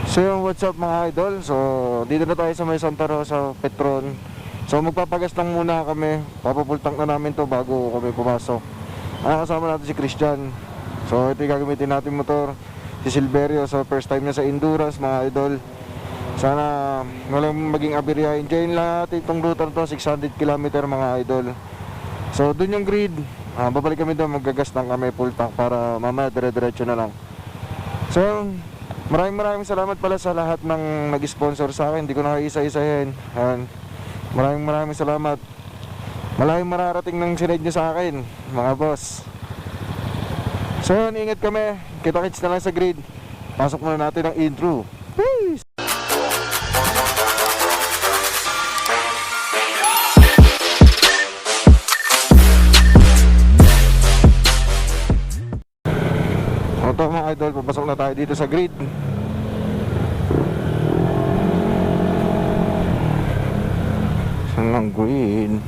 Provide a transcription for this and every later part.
So yung what's up mga idol. So dito na tayo sa may Santa Rosa Petron. So magpapagas lang muna kami. Papapultank na namin to bago kami pumasok. Kasama natin si Christian. So ito yung gagamitin natin motor. Si Silverio, so first time niya sa Endurance mga idol. Sana walang maging aberya. Enjoyin lang natin itong ruta na to, 600 km mga idol. So dun yung grid, babalik kami doon, maggagas lang kami full tank para mamaya dire-diretso na lang. So maraming salamat pala sa lahat ng nag-sponsor sa akin. Hindi ko na isa-isahin. Maraming salamat. Maraming mararating ng sined nyo sa akin mga boss. So ingat kami. Kita-kits na lang sa grid. Pasok muna natin ang intro. Peace! Ito mga idol, papasok na tayo dito sa grid. Saan ang grid?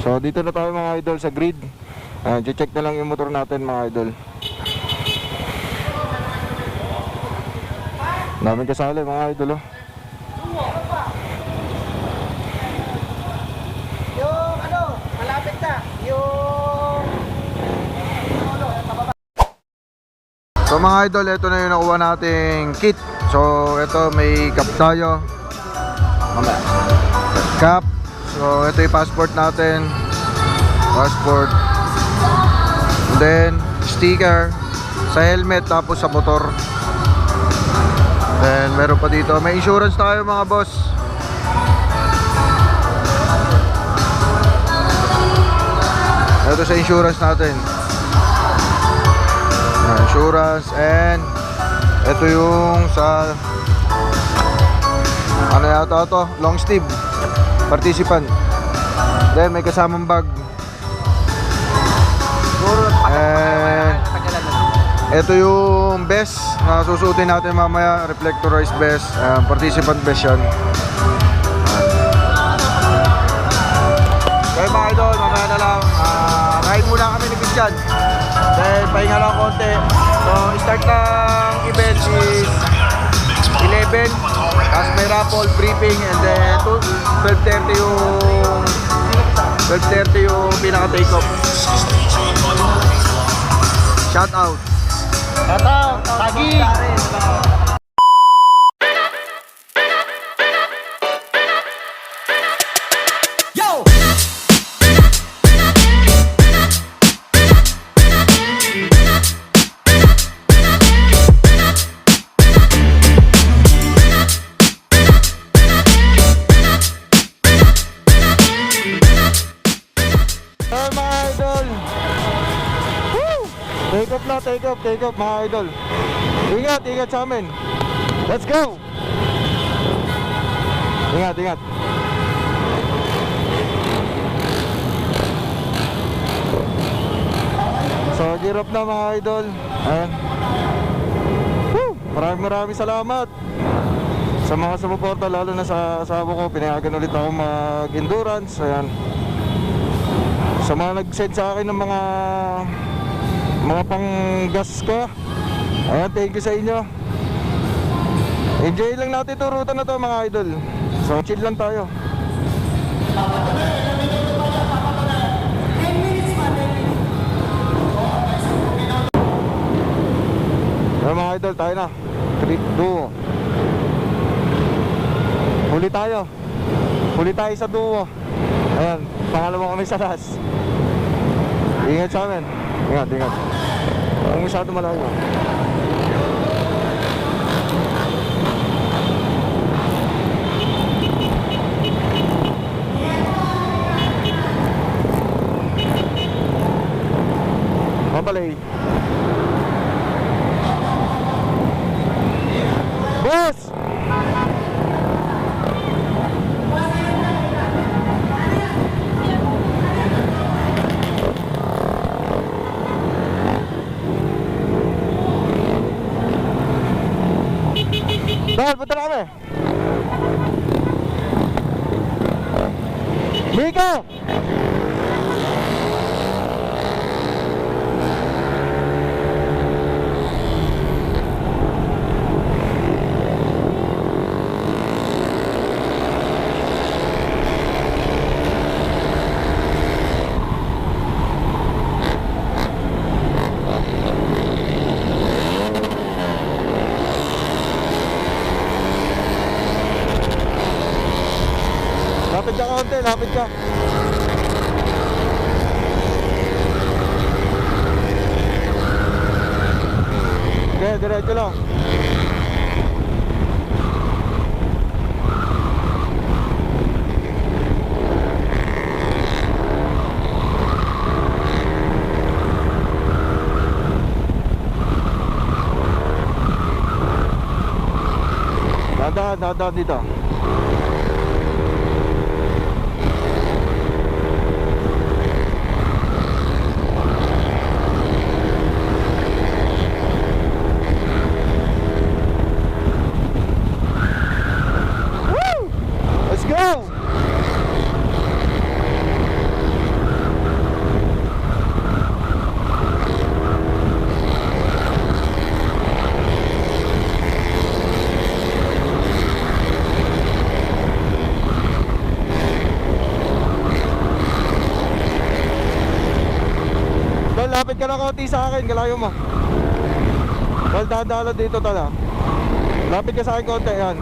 So dito na tayo mga idol sa grid. Check na lang yung motor natin mga idol. Daming kasali mga idol oh. Yung ano, malapit na. Yung So mga idol, ito na yung nakuha nating kit. So ito may cap tayo. Cap. So ito yung passport natin. Passport. And then sticker sa helmet tapos sa motor. Then meron pa dito. May insurance tayo mga boss. Ito sa insurance natin. Insurance and ito yung sa ano yata ito? Long sleeve participant. Then may kasamang bag. And ito yung vest na susuotin natin mamaya, reflectorized vest, participant vest yan. Kaya mga idol, mamaya na lang ride muna kami ni Christian. Then pahinga lang konti. So start ng event is 11. Tapos may raffle, briefing, and then 12:30 yung pinaka-take off. Shout out. Shout out, Tagi. Yo. Take off mga idol. Ingat sa amin. Let's go. Ingat. So gear up na mga idol. Ayan. Maraming salamat sa mga sumuporta, lalo na sa asawa ko. Pinayagan ulit ako mag-endurance. Ayan. Sa mga nag-send sa akin ng mga pang-gas ko. Ayan, thank you sa inyo. Enjoy lang natin itong ruta na to mga idol. So chill lang tayo. Ayan mga idol, tayo na. 3, 2. Huli tayo sa duo. Ayan, pangalawa kami sa last. Ingat sa amin. Ingat. Kung masyado malayo. Mapalay. Dahil, punta na kami. Miko! Lapit ka konti, lapit ka. Okay, diretso lang. Dahan dito. Let's go! Tol, lapit ka na konti sa akin, kalayo mo. Tol, dadalo dito tala. Lapit ka sa akin konti, yan.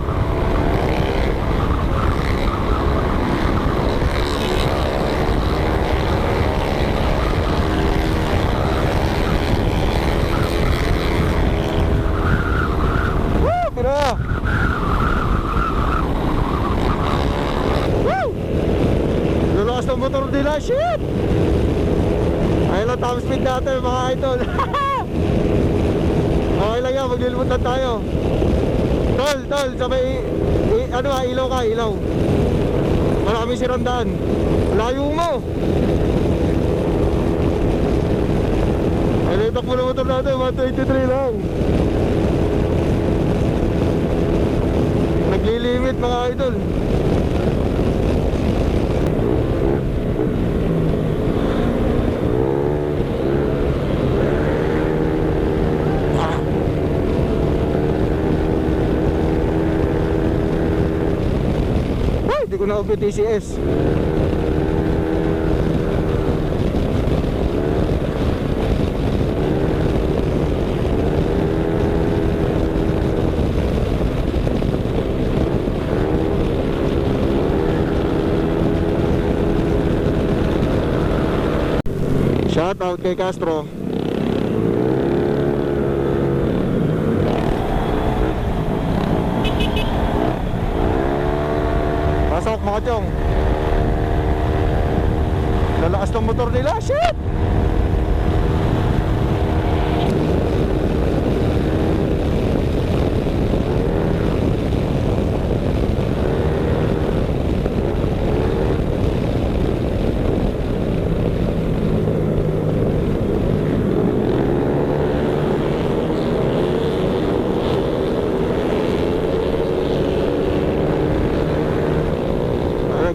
Tira! Woo! Lalakas ng motor nila, shit! Ayun lang, top speed natin mga idol. Okay lang yan, maglilipot lang tayo. Tol, sa may ilaw ka, ilaw. Marami sirandaan. Layo mo. Ayun, takbo na motor natin, 123 lang. Naglilimit mga idol. Ay, di ko na upit TCS. Shout out kay Castro. Pasok mga chong. Lalakas ng motor nila, shit!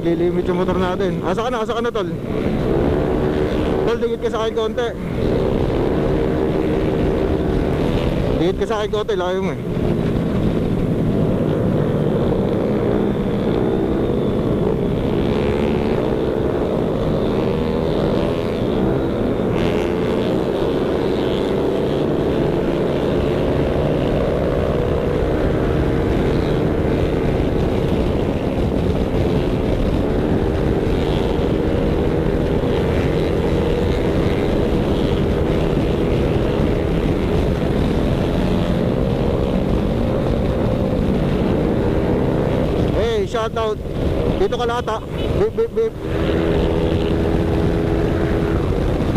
Naglilimit yung motor natin. Asa ka na tol. Tol, dikit ka sa akin konti. Dikit ka sa akin konti, layo mo eh. Shout out dito ka lata. Beep beep beep.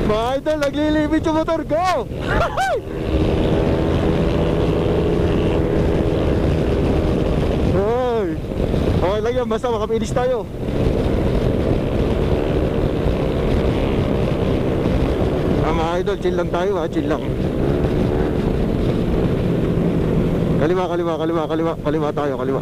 Mga idol, naglilimit yung motor ko. Hoy, okay lang yan, basta makapilis tayo. Mga idol, chill lang tayo ha, chill lang. Kalima tayo, kalima.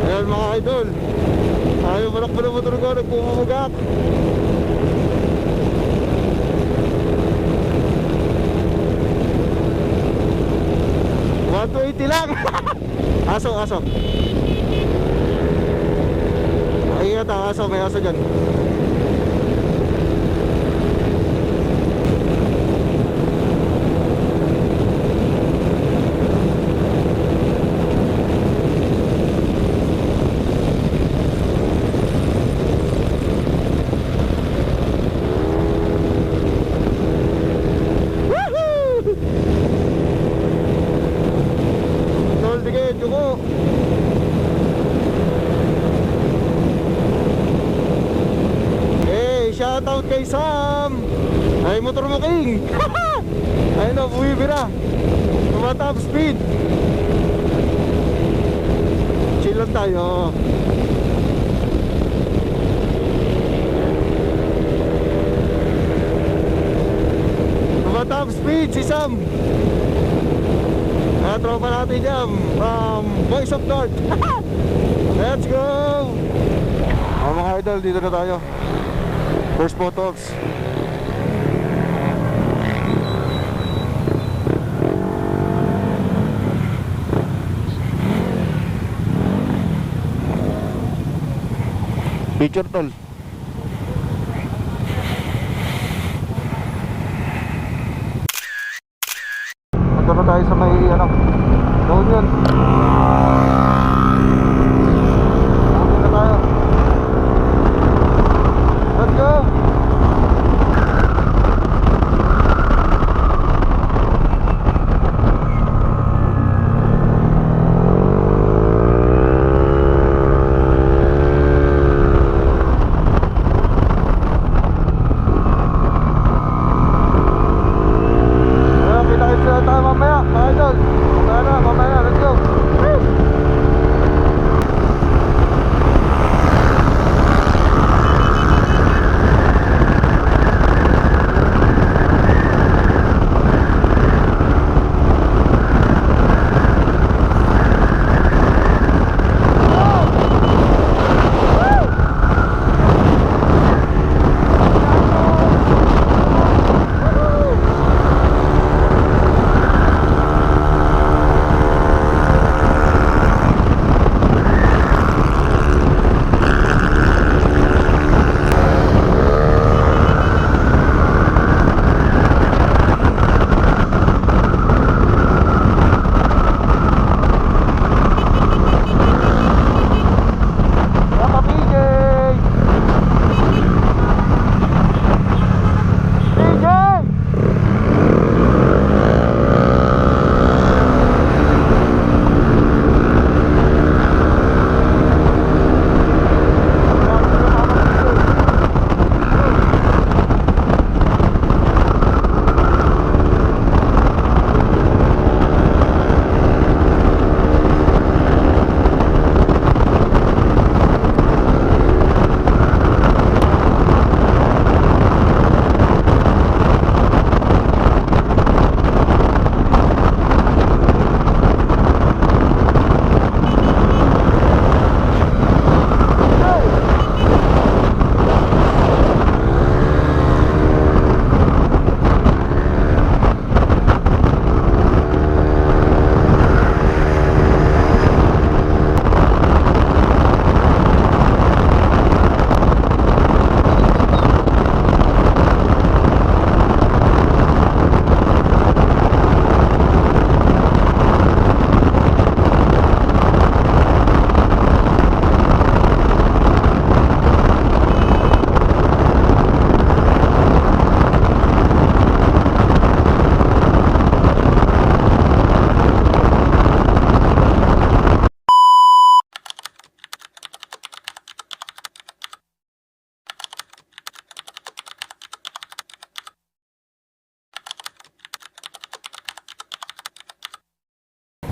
Ayan mga idol, tayo malakpan ng motor ko, nagpumumugak. Lang. Aso. Ay, aso, may aso dyan. Shoutout kay Sam. Ay, motor mo king. Ayun na, bumibira. Tumatap speed. Chill lang tayo. Tumatap speed si Sam. Kaya tropa natin dyan from Voice of North. Let's go. Mga idol, dito na tayo. First photos. Picture tol. Punta na tayo sa may doon yun. Doon na tayo. Let's go! Ayan, kita-kits na tayo mamaya, mga idol. Mamaya na, let's go! Woo!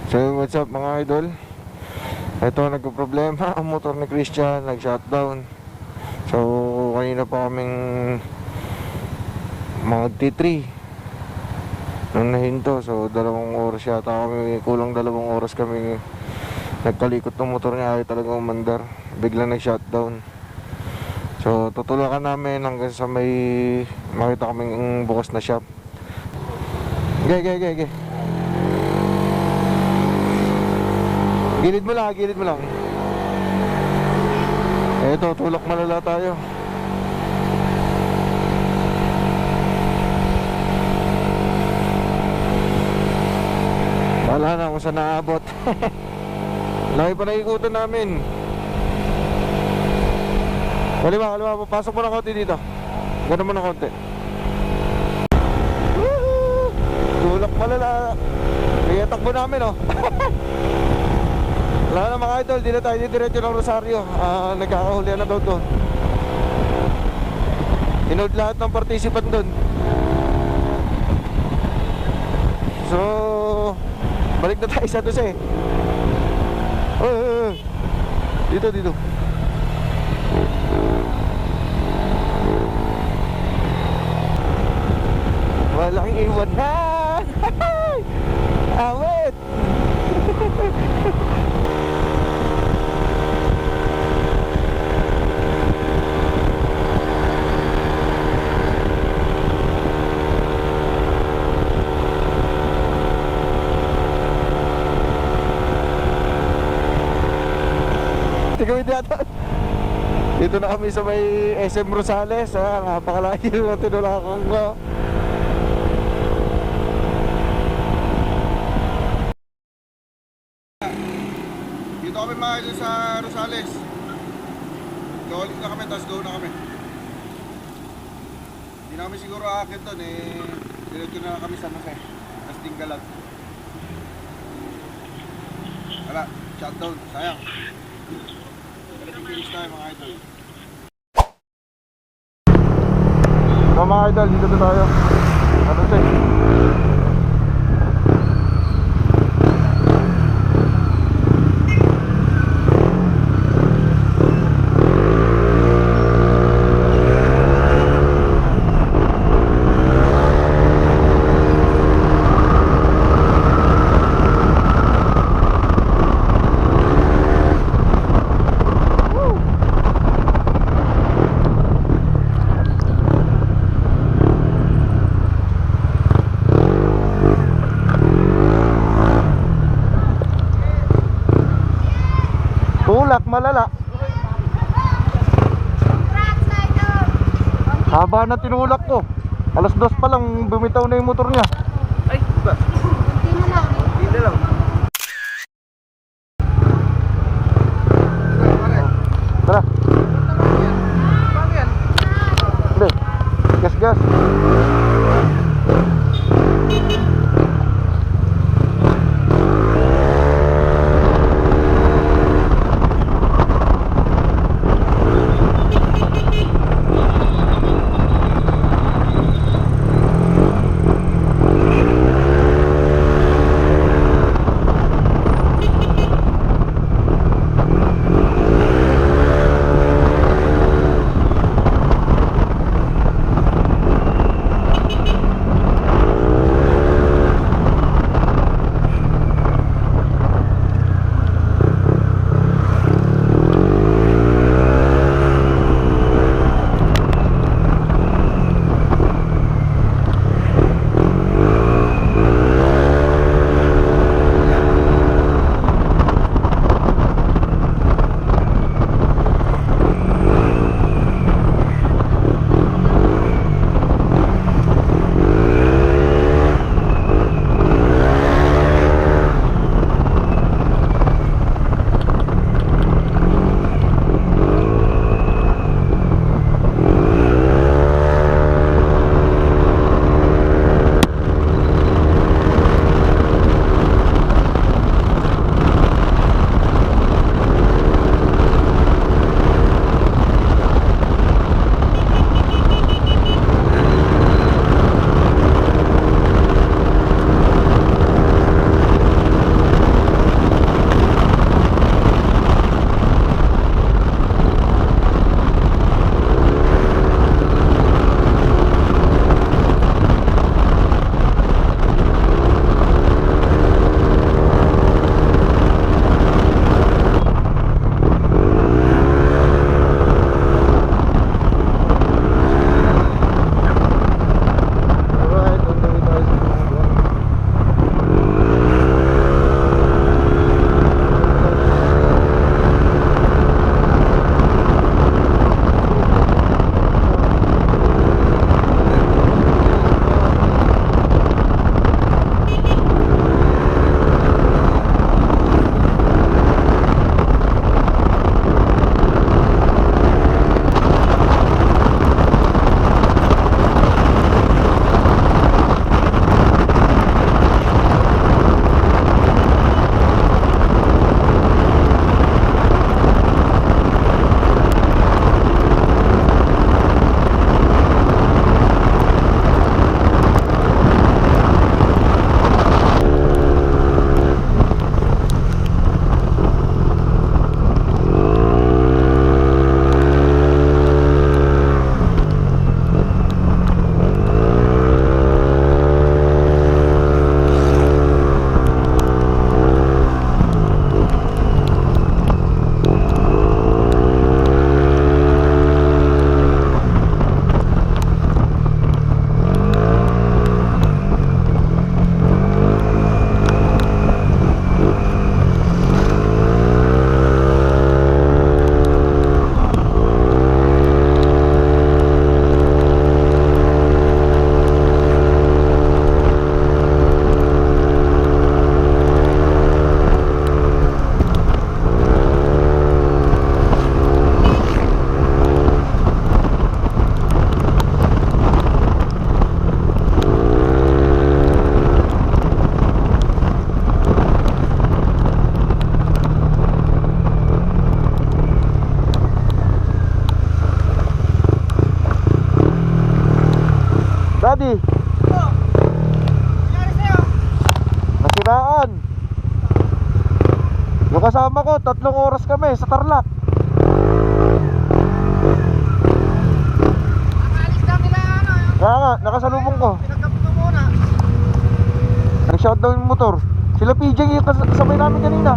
So what's up mga idol? Ito nagka-problema ang motor ni Christian, nag-shutdown. So kanina pa kaming mga T3 nung nahinto. So 2 oras yata kami, kulang 2 oras kami nagkalikot ng motor niya, ayaw talaga umandar. Biglang nag-shutdown. So tutulakan namin hanggang sa may makita kaming bukas na shop. Okay. Gilid mo lang. Eto, tulak malala tayo. Wala na kung saan naabot. Laki pa naikutan namin. Kaliwa, papasok mo na konti dito. Gano'n mo na konti. Woohoo! Tulak malala. Kaya takbo namin, oh. Wala na mga idol, di na tayo diretso ng Rosario. Nagkakahulihan na daw doon. Inood lahat ng participant doon. So balik na tayo sa Dose. Dito. Walang iwanan. Awit. Dito na kami sa may SM Rosales. Napakalayo na tinulakan ko. Dito kami mga idol sa Rosales. Gawalik na kami, tapos go na kami. Hindi na kami siguro aakit doon diretso na kami sa Mase. Tapos Tinggalag. Wala, shutdown, sayang. Finish tayo mga idol. So mga idol, dito na tayo. Ano siya? Tulak malala. Haba na tinulak ko. 2:00 pa lang bumitaw na yung motor niya. Ay, ba? Hindi lang. Tara. Hindi. Gas. Oh, nangyari sa'yo? Nasiraan. Yung kasama ko, 3 oras kami sa Tarlac. Nakaalis lang nila ano. Kaya nga, nakasalubong ko. Pinagkapit mo muna. Nag-shutdown yung motor. Sila PJ yung kasabay namin kanina.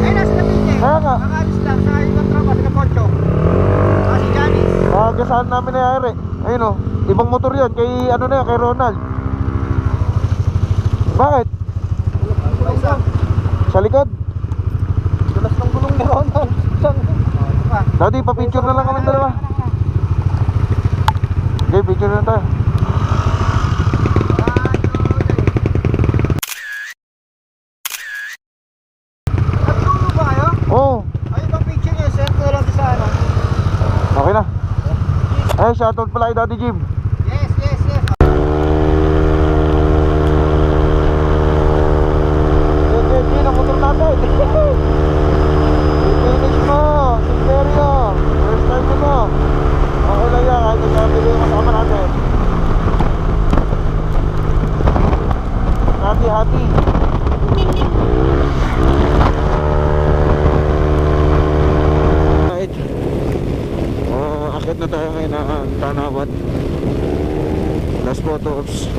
Ay, nasa lapit niya. Kaya nga. Nakaalis lang sa ibang tropa, sila Poncho. Si Janice. Gasaan namin nangyari. Ayun o, ibang motor yan. Kay ano na yan, kay Ronald. Bakit? Isa. Sa likod? Dulas ng gulong ni Ronald. Ito pa. Daddy, pa-picture na lang kami dalawa. Okay, picture na tayo. Nagtulog ba kayo? Oo, Ay, ibang picture niya. Send ko na lang sa ano. okay na. Ay, shoutout pala kay Daddy Jim. Yes, yes, yes. Okay, ang motor natin. I-finish mo, Silverio. First time mo to. Okay lang yan, kahit nagkabili yung kasama natin. Happy, happy. Right. Akit na tayo ngayon ng Tanawat. Last photos.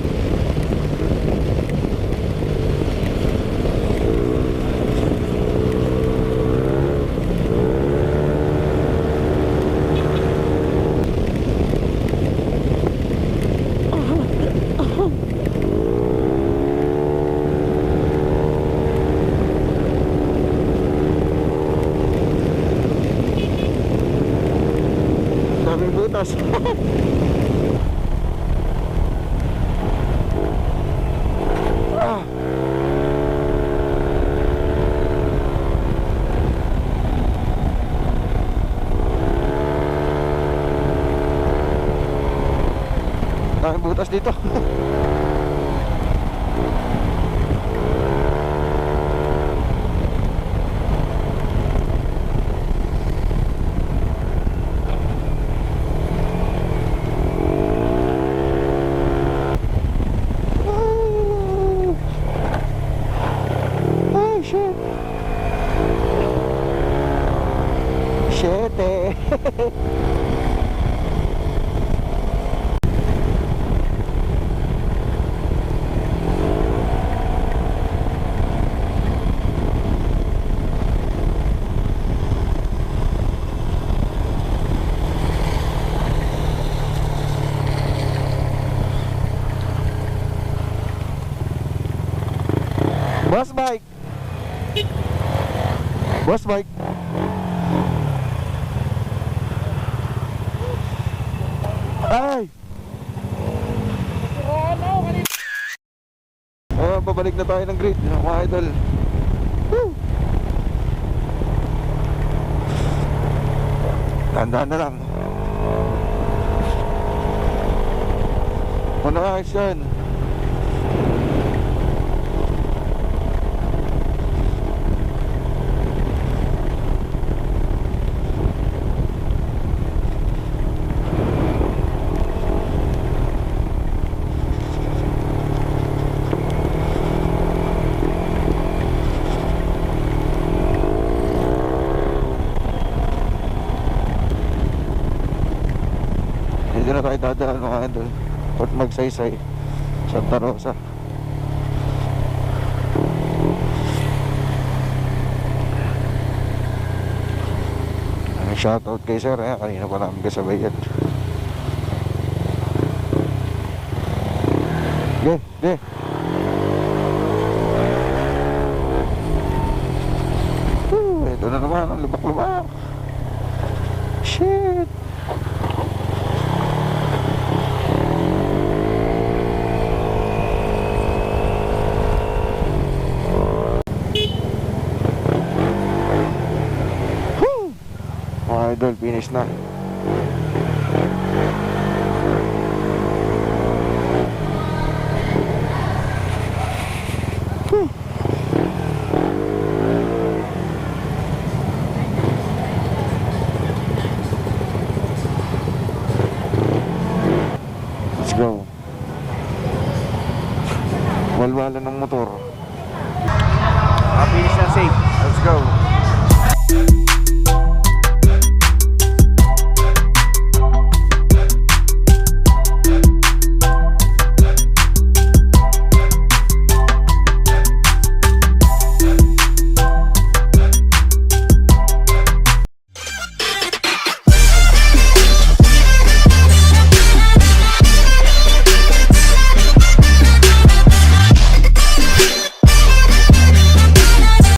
Daming butas. Ah. Daming butas dito. Oh shit. Shit eh. Boss bike. Boss bike. Ay. Babalik na tayo ng grid, mga idol. Woo. Tandaan na lang. Ano ayos yan? Hindi na tayo dadaan mga idol. Port Magsaysay, Santa Rosa. Shoutout kay sir, kanina pa namin kasabay yan. Ge. Ito na naman ang lubak-lubak. Shit. Mga idol, finish na. Let's go. walwalan ng motor. Finish na safe. Let's go.